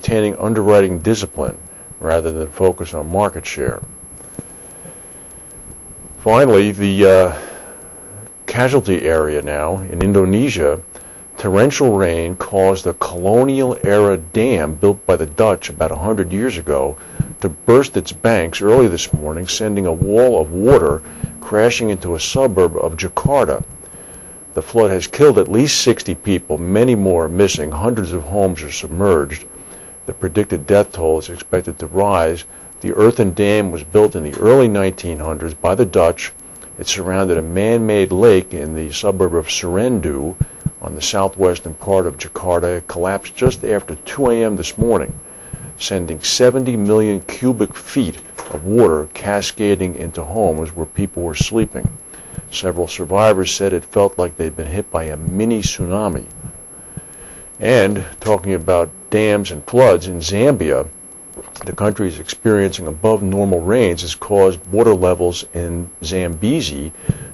maintaining underwriting discipline rather than focus on market share. Finally, the casualty area now in Indonesia. Torrential rain caused a colonial-era dam built by the Dutch about 100 years ago to burst its banks early this morning, sending a wall of water crashing into a suburb of Jakarta. The flood has killed at least 60 people, many more are missing, hundreds of homes are submerged. The predicted death toll is expected to rise. The earthen dam was built in the early 1900s by the Dutch. It surrounded a man-made lake in the suburb of Serendu on the southwestern part of Jakarta. It collapsed just after 2 a.m. this morning, sending 70 million cubic feet of water cascading into homes where people were sleeping. Several survivors said it felt like they'd been hit by a mini tsunami. And talking about dams and floods, in Zambia, the country is experiencing above normal rains has caused water levels in Zambezi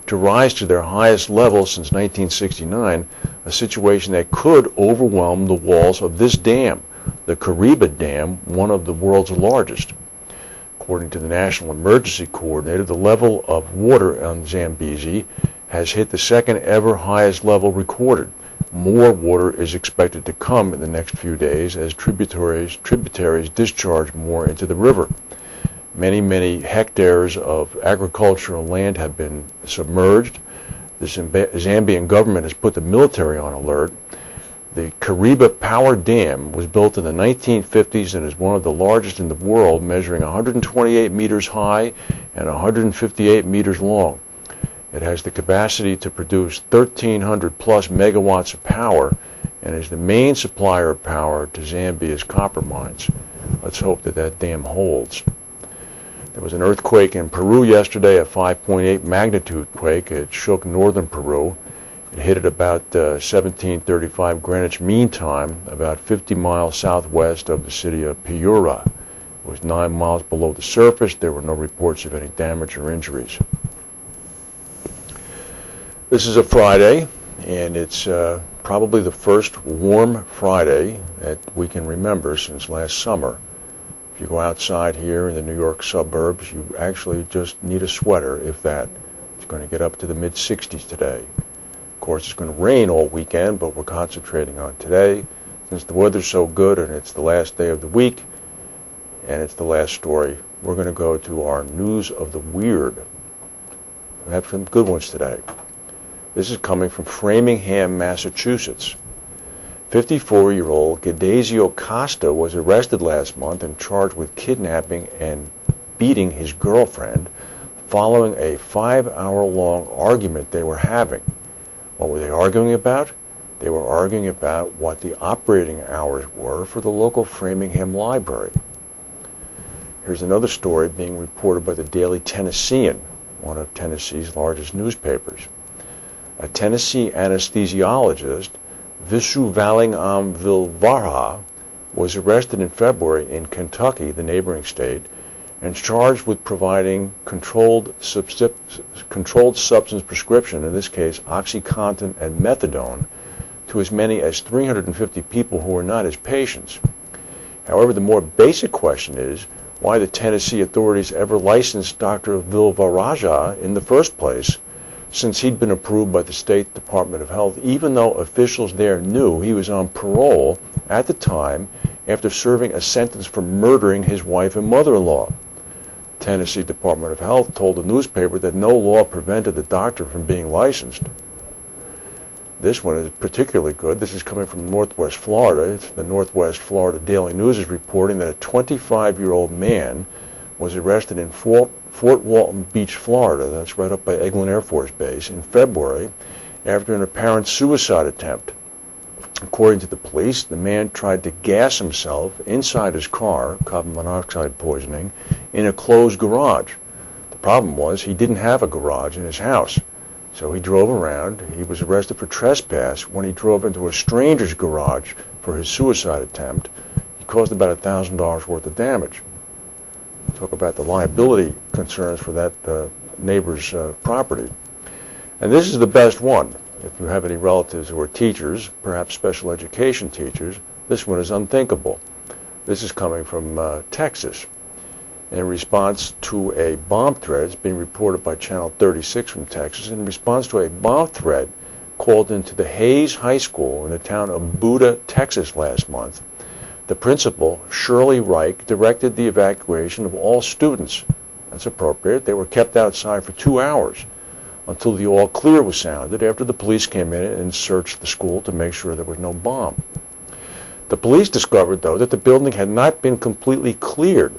to rise to their highest level since 1969, a situation that could overwhelm the walls of this dam, the Kariba Dam, one of the world's largest. According to the National Emergency Coordinator, the level of water on Zambezi has hit the second ever highest level recorded. More water is expected to come in the next few days as tributaries discharge more into the river. Many hectares of agricultural land have been submerged. The Zambian government has put the military on alert. The Kariba Power Dam was built in the 1950s and is one of the largest in the world, measuring 128 meters high and 158 meters long. It has the capacity to produce 1,300 plus megawatts of power and is the main supplier of power to Zambia's copper mines. Let's hope that that dam holds. There was an earthquake in Peru yesterday, a 5.8 magnitude quake. It shook northern Peru. It hit at about 1735 Greenwich Mean Time, about 50 miles southwest of the city of Piura. It was 9 miles below the surface. There were no reports of any damage or injuries. This is a Friday, and it's probably the first warm Friday that we can remember since last summer. If you go outside here in the New York suburbs, you actually just need a sweater, if that. It's going to get up to the mid-60s today. Of course, it's going to rain all weekend, but we're concentrating on today. Since the weather's so good and it's the last day of the week, and it's the last story, we're going to go to our News of the Weird. We have some good ones today. This is coming from Framingham, Massachusetts. 54-year-old Gedasio Costa was arrested last month and charged with kidnapping and beating his girlfriend following a 5-hour-long argument they were having. What were they arguing about? They were arguing about what the operating hours were for the local Framingham library. Here's another story being reported by the Daily Tennessean, one of Tennessee's largest newspapers. A Tennessee anesthesiologist, Visuvalingam Vilvarha, was arrested in February in Kentucky, the neighboring state, and charged with providing controlled substance prescription, in this case OxyContin and methadone, to as many as 350 people who were not his patients. However, the more basic question is why the Tennessee authorities ever licensed Dr. Vilvarha in the first place, since he'd been approved by the State Department of Health, even though officials there knew he was on parole at the time after serving a sentence for murdering his wife and mother-in-law. Tennessee Department of Health told the newspaper that no law prevented the doctor from being licensed. This one is particularly good. This is coming from Northwest Florida. It's the Northwest Florida Daily News is reporting that a 25-year-old man was arrested in Fort Walton Beach, Florida, that's right up by Eglin Air Force Base, in February after an apparent suicide attempt. According to the police, the man tried to gas himself inside his car, carbon monoxide poisoning, in a closed garage. The problem was he didn't have a garage in his house, so he drove around. He was arrested for trespass when he drove into a stranger's garage for his suicide attempt. He caused about $1,000 worth of damage. Talk about the liability concerns for that neighbor's property. And this is the best one. If you have any relatives who are teachers, perhaps special education teachers, this one is unthinkable. This is coming from Texas. In response to a bomb threat, it's being reported by Channel 36 from Texas, in response to a bomb threat called into the Hayes High School in the town of Buda, Texas last month, the principal, Shirley Reich, directed the evacuation of all students. That's appropriate. They were kept outside for 2 hours until the all clear was sounded after the police came in and searched the school to make sure there was no bomb. The police discovered, though, that the building had not been completely cleared.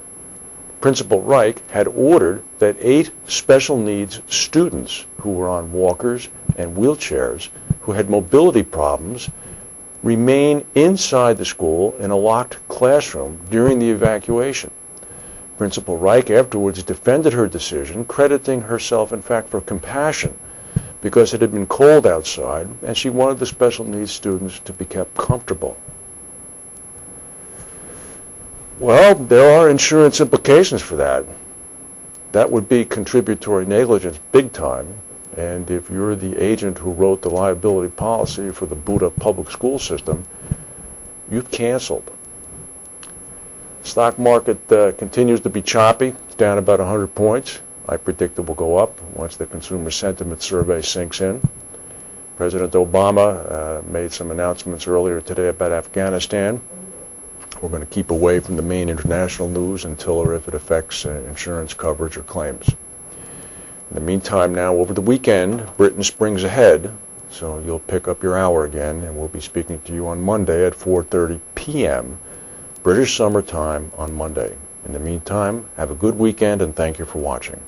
Principal Reich had ordered that 8 special needs students who were on walkers and wheelchairs, who had mobility problems, remain inside the school in a locked classroom during the evacuation. Principal Reich afterwards defended her decision, crediting herself, in fact, for compassion, because it had been cold outside and she wanted the special needs students to be kept comfortable. Well, there are insurance implications for that. That would be contributory negligence big time, and if you're the agent who wrote the liability policy for the Buda public school system, you've canceled. Stock market continues to be choppy. It's down about 100 points. I predict it will go up once the consumer sentiment survey sinks in. President Obama made some announcements earlier today about Afghanistan. We're going to keep away from the main international news until or if it affects insurance coverage or claims. In the meantime, now over the weekend, Britain springs ahead, so you'll pick up your hour again, and we'll be speaking to you on Monday at 4:30 p.m. British Summer Time on Monday. In the meantime, have a good weekend, and thank you for watching.